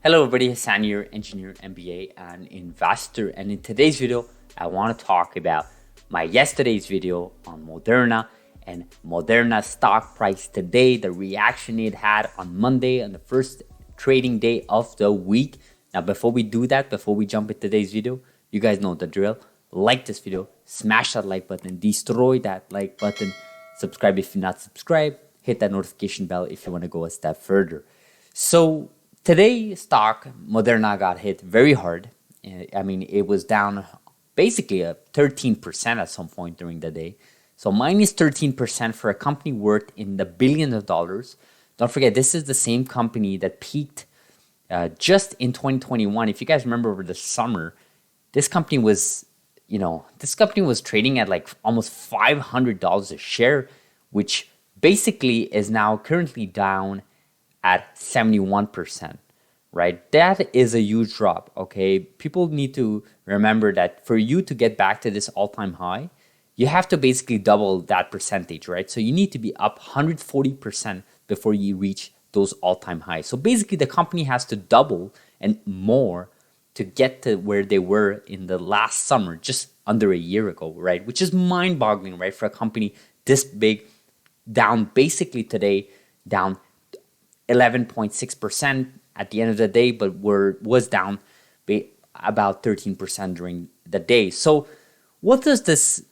Hello everybody, Hassan here, engineer, MBA, and investor. And in today's video, I want to talk about my yesterday's video on Moderna and Moderna stock price today, the reaction it had on Monday on the first trading day of the week. Now, before we do that, before we jump into today's video, you guys know the drill. Like this video, smash that like button, destroy that like button, subscribe if you're not subscribed, hit that notification bell if you want to go a step further. So today, stock Moderna got hit very hard. I mean, it was down basically 13% at some point during the day. So minus 13% for a company worth in the billions of dollars. Don't forget, this is the same company that peaked just in 2021. If you guys remember over the summer, this company was trading at like almost $500 a share, which basically is now currently down at 71%, right? That is a huge drop, okay? People need to remember that for you to get back to this all-time high, you have to basically double that percentage, right? So you need to be up 140% before you reach those all-time highs. So basically the company has to double and more to get to where they were in the last summer, just under a year ago, right? Which is mind-boggling, right? For a company this big, down basically today, down 11.6% at the end of the day, but was down about 13% during the day. So what does this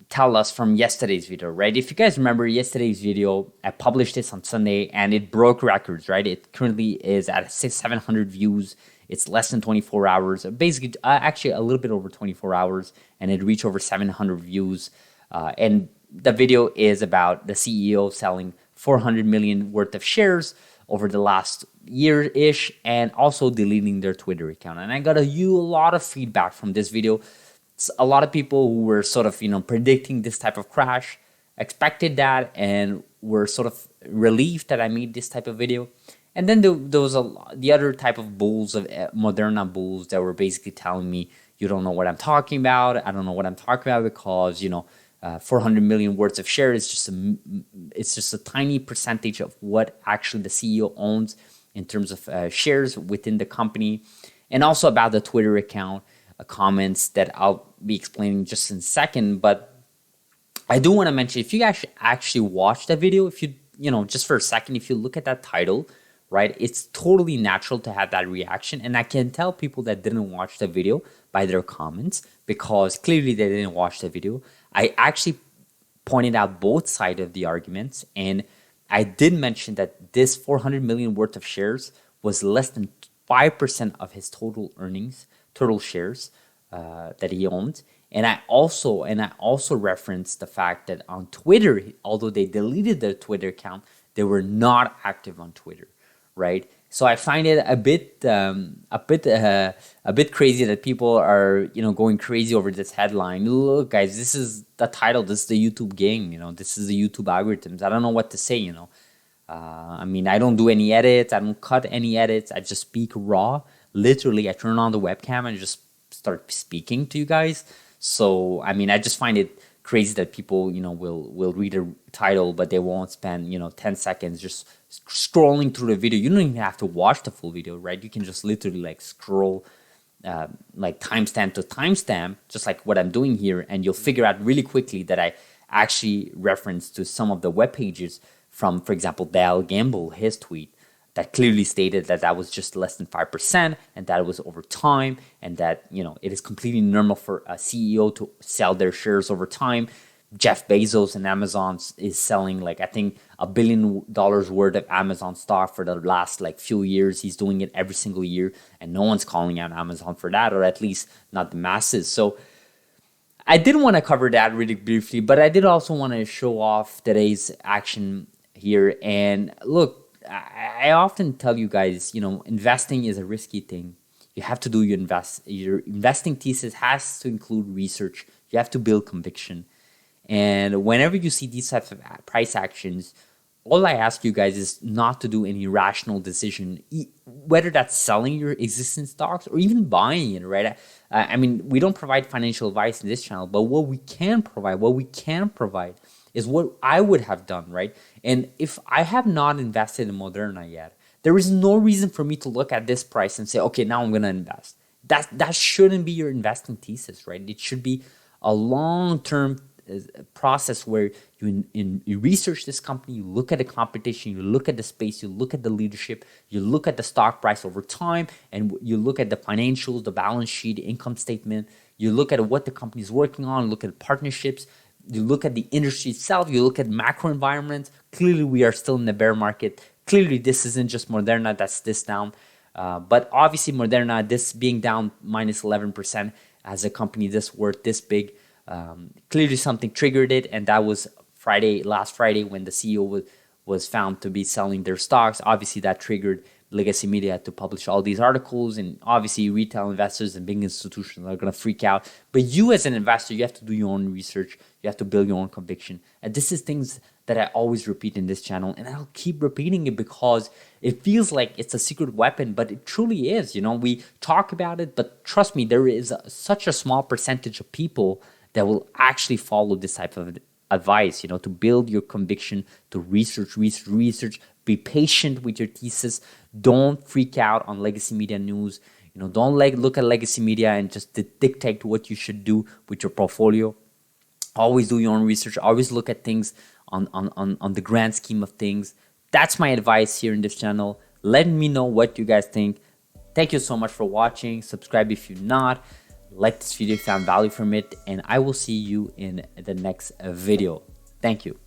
tell us from yesterday's video, right? If you guys remember yesterday's video, I published this on Sunday and it broke records, right? It currently is at 700 views. It's less than 24 hours, basically actually a little bit over 24 hours, and it reached over 700 views. And the video is about the CEO selling 400 million worth of shares over the last year-ish, and also deleting their Twitter account. And I got a lot of feedback from this video. It's a lot of people who were sort of, predicting this type of crash, expected that, and were sort of relieved that I made this type of video. And then there was the other type of bulls, of Moderna bulls, that were basically telling me, you don't know what I'm talking about. I don't know what I'm talking about because, 400 million worth of shares it's just a tiny percentage of what actually the CEO owns in terms of shares within the company. And also about the Twitter account comments that I'll be explaining just in a second. But I do want to mention, if you actually watch that video, if you just for a second, if you look at that title, right, it's totally natural to have that reaction. And I can tell people that didn't watch the video by their comments, because clearly they didn't watch the video. I actually pointed out both sides of the arguments, and I did mention that this 400 million worth of shares was less than 5% of his total earnings, total shares that he owned. And I also referenced the fact that on Twitter, although they deleted their Twitter account, they were not active on Twitter, right? So I find it a bit crazy that people are going crazy over this headline. Look, guys, this is the title. This is the YouTube game. This is the YouTube algorithms. I don't know what to say. I mean, I don't do any edits. I don't cut any edits. I just speak raw. Literally, I turn on the webcam and just start speaking to you guys. So I mean, I just find it crazy that people will read a title, but they won't spend 10 seconds just scrolling through the video. You don't even have to watch the full video, right? You can just literally like scroll like timestamp to timestamp, just like what I'm doing here, and you'll figure out really quickly that I actually referenced to some of the web pages from, for example, Dale Gamble, his tweet that clearly stated that that was just less than 5%, and that it was over time, and that it is completely normal for a CEO to sell their shares over time. Jeff Bezos and Amazon is selling like, I think, $1 billion worth of Amazon stock for the last like few years. He's doing it every single year, and no one's calling out Amazon for that, or at least not the masses. So I didn't want to cover that really briefly, but I did also want to show off today's action here. And look, I often tell you guys, investing is a risky thing. You have to do your investing thesis has to include research. You have to build conviction. And whenever you see these types of price actions, all I ask you guys is not to do any rational decision, whether that's selling your existing stocks or even buying it, right? I mean, we don't provide financial advice in this channel, but what we can provide is what I would have done, right? And if I have not invested in Moderna yet, There is no reason for me to look at this price and say, okay, now I'm going to invest. That shouldn't be your investing thesis, right? It should be a long-term process where you research this company, you look at the competition, you look at the space, you look at the leadership, you look at the stock price over time, and you look at the financials, the balance sheet, income statement, you look at what the company is working on, look at partnerships, you look at the industry itself, you look at macro environments. Clearly, we are still in the bear market. Clearly, this isn't just Moderna that's this down. But obviously, Moderna, this being down minus 11% as a company this worth this big, clearly something triggered it. And that was last Friday, when the CEO was found to be selling their stocks. Obviously, that triggered legacy media to publish all these articles, and obviously retail investors and big institutions are going to freak out. But you as an investor, you have to do your own research. You have to build your own conviction. And this is things that I always repeat in this channel, and I'll keep repeating it because it feels like it's a secret weapon, but it truly is. We talk about it, but trust me, there is such a small percentage of people that will actually follow this type of advice, to build your conviction, to research, be patient with your thesis. Don't freak out on legacy media news. Don't look at legacy media and just dictate what you should do with your portfolio. Always do your own research. Always look at things on the grand scheme of things. That's my advice here in this channel. Let me know what you guys think. Thank you so much for watching. Subscribe if you're not. Like this video if you found value from it, and I will see you in the next video. Thank you.